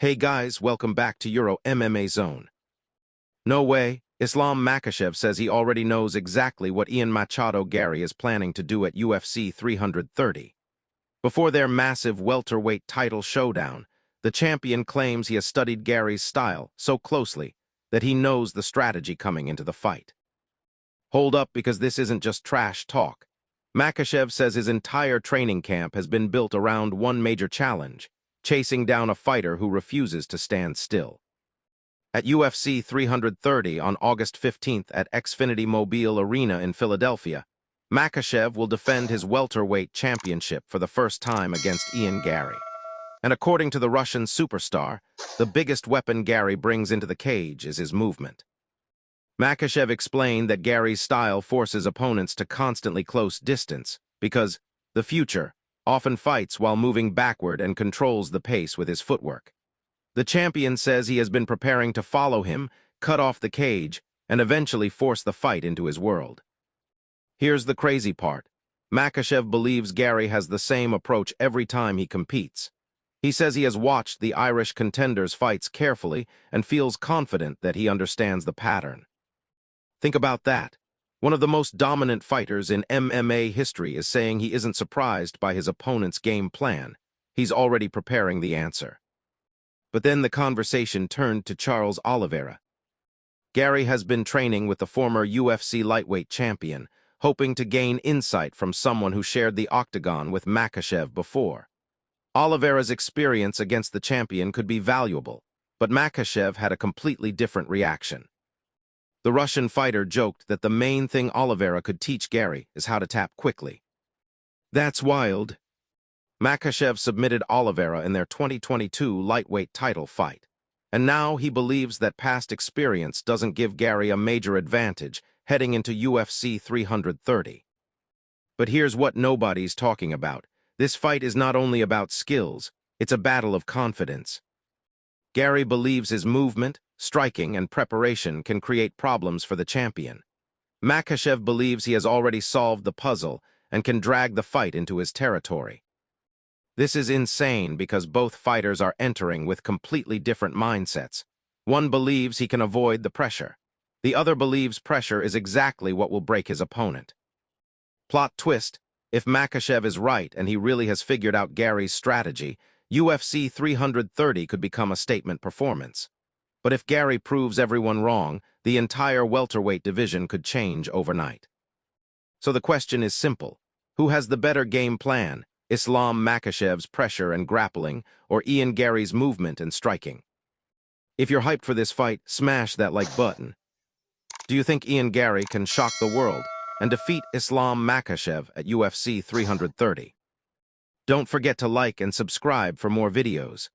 Hey guys, welcome back to Euro MMA Zone. No way, Islam Makhachev says he already knows exactly what Ian Machado Garry is planning to do at UFC 330. Before their massive welterweight title showdown, the champion claims he has studied Garry's style so closely that he knows the strategy coming into the fight. Hold up, because this isn't just trash talk. Makhachev says his entire training camp has been built around one major challenge: chasing down a fighter who refuses to stand still. At UFC 330 on August 15th at Xfinity Mobile Arena in Philadelphia, Makhachev will defend his welterweight championship for the first time against Ian Garry. And according to the Russian superstar, the biggest weapon Garry brings into the cage is his movement. Makhachev explained that Garry's style forces opponents to constantly close distance because the future often fights while moving backward and controls the pace with his footwork. The champion says he has been preparing to follow him, cut off the cage, and eventually force the fight into his world. Here's the crazy part. Makhachev believes Garry has the same approach every time he competes. He says he has watched the Irish contender's fights carefully and feels confident that he understands the pattern. Think about that. One of the most dominant fighters in MMA history is saying he isn't surprised by his opponent's game plan. He's already preparing the answer. But then the conversation turned to Charles Oliveira. Garry has been training with the former UFC lightweight champion, hoping to gain insight from someone who shared the octagon with Makhachev before. Oliveira's experience against the champion could be valuable, but Makhachev had a completely different reaction. The Russian fighter joked that the main thing Oliveira could teach Garry is how to tap quickly. That's wild. Makhachev submitted Oliveira in their 2022 lightweight title fight, and now he believes that past experience doesn't give Garry a major advantage heading into UFC 330. But here's what nobody's talking about. This fight is not only about skills, it's a battle of confidence. Garry believes his movement, striking, and preparation can create problems for the champion. Makhachev believes he has already solved the puzzle and can drag the fight into his territory. This is insane because both fighters are entering with completely different mindsets. One believes he can avoid the pressure. The other believes pressure is exactly what will break his opponent. Plot twist: if Makhachev is right and he really has figured out Garry's strategy, UFC 330 could become a statement performance. But if Garry proves everyone wrong, the entire welterweight division could change overnight. So the question is simple: who has the better game plan, Islam Makhachev's pressure and grappling, or Ian Garry's movement and striking? If you're hyped for this fight, smash that like button. Do you think Ian Garry can shock the world and defeat Islam Makhachev at UFC 330? Don't forget to like and subscribe for more videos.